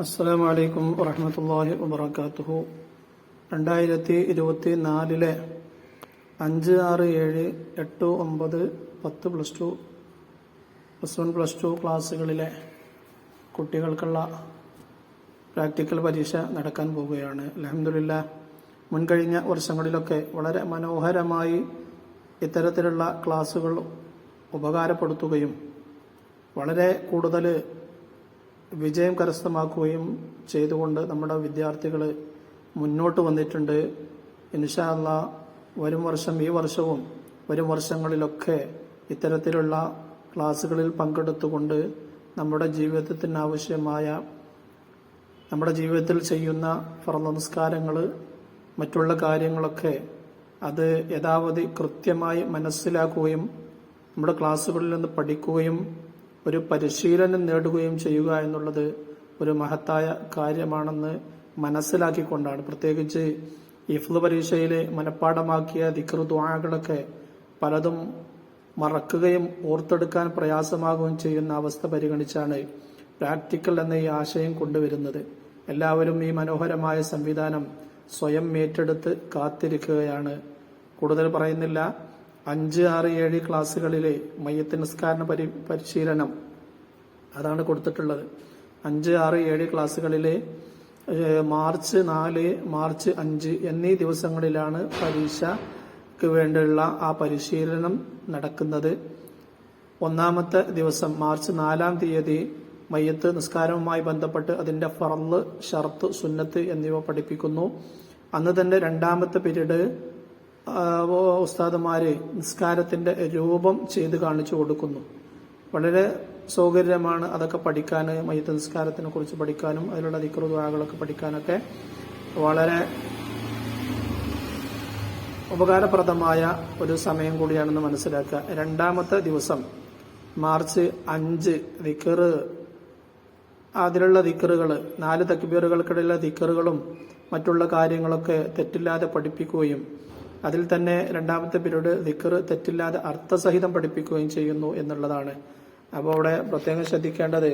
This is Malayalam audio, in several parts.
അസ്സലാമു അലൈക്കും വറഹ്മത്തുള്ളാഹി വബറകാതുഹു. 2024 5, 6, 7, 8, 9, 10 +2 +1 +2 ക്ലാസ്സുകളിലെ കുട്ടികൾക്കുള്ള പ്രാക്ടിക്കൽ പരീക്ഷ നടക്കാൻ പോവുകയാണ്. അൽഹംദുലില്ലാഹ്, മുൻകഴിഞ്ഞ വർഷങ്ങളിലൊക്കെ വളരെ മനോഹരമായി ഇത്തരത്തിലുള്ള ക്ലാസ്സുകൾ ഉപകാരപ്പെടുത്തുകയും വളരെ കൂടുതൽ വിജയം കരസ്ഥമാക്കുകയും ചെയ്തുകൊണ്ട് നമ്മുടെ വിദ്യാർത്ഥികൾ മുന്നോട്ട് വന്നിട്ടുണ്ട്. ഇൻഷാ അല്ലാഹ് വരും വർഷം, ഈ വർഷവും വരും വർഷങ്ങളിലൊക്കെ ഇത്തരത്തിലുള്ള ക്ലാസ്സുകളിൽ പങ്കെടുത്തുകൊണ്ട് നമ്മുടെ ജീവിതത്തിന് ആവശ്യമായ, നമ്മുടെ ജീവിതത്തിൽ ചെയ്യുന്ന ഫർള് നിസ്കാരങ്ങൾ, മറ്റുള്ള കാര്യങ്ങളൊക്കെ അത് യഥാവധി കൃത്യമായി മനസ്സിലാക്കുകയും നമ്മുടെ ക്ലാസ്സുകളിൽ നിന്ന് പഠിക്കുകയും ഒരു പരിശീലനം നേടുകയും ചെയ്യുക എന്നുള്ളത് ഒരു മഹത്തായ കാര്യമാണെന്ന് മനസ്സിലാക്കിക്കൊണ്ടാണ്. പ്രത്യേകിച്ച് ഹിഫ്ള് പരീക്ഷയിൽ മനഃപ്പാഠമാക്കിയ ദിക്ർ ദുആകളൊക്കെ പലതും മറക്കുകയും ഓർത്തെടുക്കാൻ പ്രയാസമാകുകയും ചെയ്യുന്ന അവസ്ഥ പരിഗണിച്ചാണ് പ്രാക്ടിക്കൽ എന്ന ഈ ആശയം കൊണ്ടുവരുന്നത്. എല്ലാവരും ഈ മനോഹരമായ സംവിധാനം സ്വയം ഏറ്റെടുത്ത് കാത്തിരിക്കുകയാണ്. കൂടുതൽ പറയുന്നില്ല. 5, 6, 7 ക്ലാസ്സുകളിലെ മയ്യത്ത് നിസ്കാര പരിശീലനം അതാണ് കൊടുത്തിട്ടുള്ളത്. 5, 6, 7 ക്ലാസ്സുകളിലെ മാർച്ച് 4, മാർച്ച് 5 എന്നീ ദിവസങ്ങളിലാണ് പരീക്ഷയ്ക്ക് വേണ്ടിയുള്ള ആ പരിശീലനം നടക്കുന്നത്. ഒന്നാമത്തെ ദിവസം മാർച്ച് 4-ാം തീയതി മയ്യത്ത് നിസ്കാരവുമായി ബന്ധപ്പെട്ട് അതിന്റെ ഫർള്, ഷർത്ത്, സുന്നത്ത് എന്നിവ പഠിപ്പിക്കുന്നു. അന്ന് തന്നെ രണ്ടാമത്തെ പീരീഡ് ഉസ്താദുമാര് നിസ്കാരത്തിന്റെ രൂപം ചെയ്ത് കാണിച്ചു കൊടുക്കുന്നു. വളരെ സൗകര്യമാണ് അതൊക്കെ പഠിക്കാൻ, മയ്യത്ത് നിസ്കാരത്തിനെ കുറിച്ച് പഠിക്കാനും അതിലുള്ള ദിക്ർ ദുആകളൊക്കെ പഠിക്കാനൊക്കെ വളരെ ഉപകാരപ്രദമായ ഒരു സമയം കൂടിയാണെന്ന് മനസ്സിലാക്കുക. രണ്ടാമത്തെ ദിവസം മാർച്ച് 5 ദിക്ർ, അതിലുള്ള ദിക്റുകൾ, 4 തക്ബീറുകൾക്കിടയിലുള്ള ദിക്റുകളും മറ്റുള്ള കാര്യങ്ങളൊക്കെ തെറ്റില്ലാതെ പഠിപ്പിക്കുകയും അതിൽ തന്നെ രണ്ടാമത്തെ പീരീഡ് ദിക്ർ തെറ്റില്ലാതെ അർത്ഥസഹിതം പഠിപ്പിക്കുകയും ചെയ്യുന്നു എന്നുള്ളതാണ്. അപ്പോൾ അവിടെ പ്രത്യേകം ശ്രദ്ധിക്കേണ്ടത്,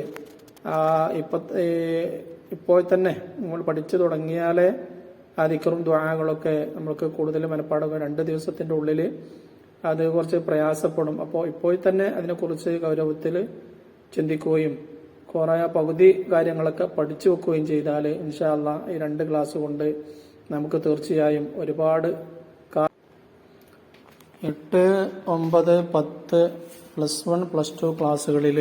ഇപ്പോൾ തന്നെ നമ്മൾ പഠിച്ചു തുടങ്ങിയാലേ ആ ദിക്റും ദുആകളൊക്കെ നമ്മൾക്ക് കൂടുതൽ മനഃപ്പാടം 2 ദിവസത്തിന്റെ ഉള്ളിൽ അത് കുറച്ച് പ്രയാസപ്പെടും. അപ്പോൾ ഇപ്പോൾ തന്നെ അതിനെക്കുറിച്ച് ഗൗരവത്തിൽ ചിന്തിക്കുകയും കുറെ പകുതി കാര്യങ്ങളൊക്കെ പഠിച്ചു വെക്കുകയും ചെയ്താൽ ഇൻഷാ അല്ലാഹ് ഈ 2 ക്ലാസ് കൊണ്ട് നമുക്ക് തീർച്ചയായും ഒരുപാട് 8, 9, 10 +1 +2 ക്ലാസ്സുകളിൽ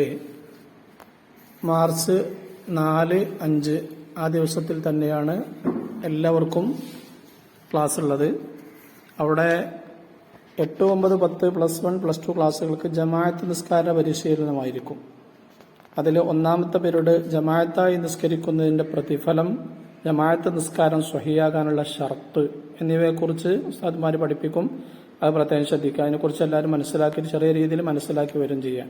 മാർച്ച് 4, 5 ആ ദിവസത്തിൽ തന്നെയാണ് എല്ലാവർക്കും ക്ലാസ് ഉള്ളത്. അവിടെ 8, 9, 10 +1 +2 ക്ലാസ്സുകൾക്ക് ജമാഅത്ത് നിസ്കാര പരിശീലനമായിരിക്കും. അതിൽ ഒന്നാമത്തെ പീരീഡ് ജമാഅത്തായി നിസ്കരിക്കുന്നതിന്റെ പ്രതിഫലം, ജമാഅത്ത് നിസ്കാരം സ്വഹിയാകാനുള്ള ഷർത്ത് എന്നിവയെക്കുറിച്ച് ഉസ്താദ്മാർ പഠിപ്പിക്കും. അത് പ്രത്യേകം ശ്രദ്ധിക്കുക. അതിനെക്കുറിച്ച് എല്ലാവരും മനസ്സിലാക്കി ചെറിയ രീതിയിൽ മനസ്സിലാക്കി വരും ചെയ്യാം.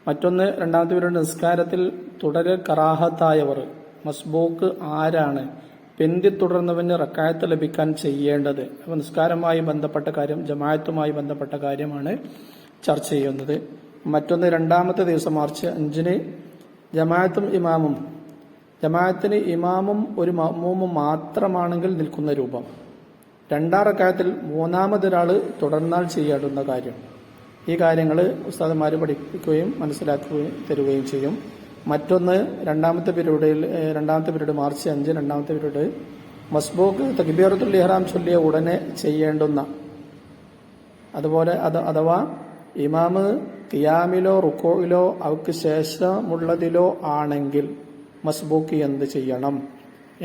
മറ്റൊന്ന്, രണ്ടാമത്തെ പീരീഡ് നിസ്കാരത്തിൽ തുടരെ കറാഹത്തായവർ, മസ്ബൂക്ക് ആരാണ്, പിന്തി തുടർന്നവന് റക്കായത്ത് ലഭിക്കാൻ ചെയ്യേണ്ടത്. അപ്പോൾ നിസ്കാരവുമായി ബന്ധപ്പെട്ട കാര്യം, ജമാഅത്തുമായി ബന്ധപ്പെട്ട കാര്യമാണ് ചർച്ച ചെയ്യുന്നത്. മറ്റൊന്ന്, രണ്ടാമത്തെ ദിവസം മാർച്ച് 5 ജമാഅത്തും ഇമാമും, ജമാഅത്തിന് ഇമാമും ഒരു മഅ്മൂമും മാത്രമാണെങ്കിൽ നിൽക്കുന്ന രൂപം. 2-ാം റക്അത്തിൽ മൂന്നാമതൊരാള് തുടർന്നാൽ ചെയ്യേണ്ടുന്ന കാര്യം. ഈ കാര്യങ്ങൾ ഉസ്താദന്മാർ പഠിപ്പിക്കുകയും മനസ്സിലാക്കുകയും തരുകയും ചെയ്യും. മറ്റൊന്ന്, രണ്ടാമത്തെ പീരീഡ് മാർച്ച് 5 രണ്ടാമത്തെ പീരീഡ് മസ്ബൂക്ക് തക്ബീറത്തുൽ ഇഹ്റാം ചൊല്ലിയ ഉടനെ ചെയ്യേണ്ടുന്ന, അതുപോലെ അഥവാ ഇമാമ് ഖിയാമിലോ റുക്കോയിലോ അവർക്ക് ശേഷമുള്ളതിലോ ആണെങ്കിൽ മസ്ബൂക്ക് എന്ത് ചെയ്യണം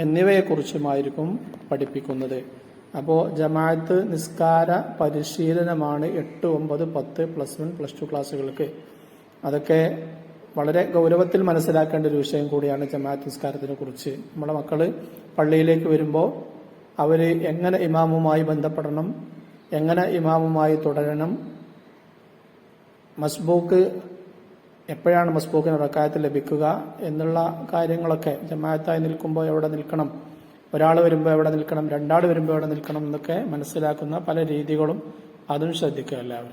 എന്നിവയെക്കുറിച്ചുമായിരിക്കും പഠിപ്പിക്കുന്നത്. അപ്പോൾ ജമാഅത്ത് നിസ്കാര പരിശീലനമാണ് 8, 9, 10 +1 +2 ക്ലാസ്സുകൾക്ക്. അതൊക്കെ വളരെ ഗൗരവത്തിൽ മനസ്സിലാക്കേണ്ട ഒരു വിഷയം കൂടിയാണ് ജമാഅത്ത് നിസ്കാരത്തിനെ കുറിച്ച്. നമ്മുടെ മക്കള് പള്ളിയിലേക്ക് വരുമ്പോൾ അവര് എങ്ങനെ ഇമാമുമായി ബന്ധപ്പെടണം, എങ്ങനെ ഇമാമുമായി തുടരണം, മസ്ബൂക്ക് എപ്പോഴാണ് മസ്ബൂക്കിന് റക്അത്ത് ലഭിക്കുക എന്നുള്ള കാര്യങ്ങളൊക്കെ, ജമാഅത്തായി നിൽക്കുമ്പോൾ എവിടെ നിൽക്കണം, ഒരാൾ വരുമ്പോൾ എവിടെ നിൽക്കണം, 2 ആൾ വരുമ്പോൾ എവിടെ നിൽക്കണം എന്നൊക്കെ മനസ്സിലാക്കുന്ന പല രീതികളും അതും ശ്രദ്ധിക്കുക എല്ലാവരും.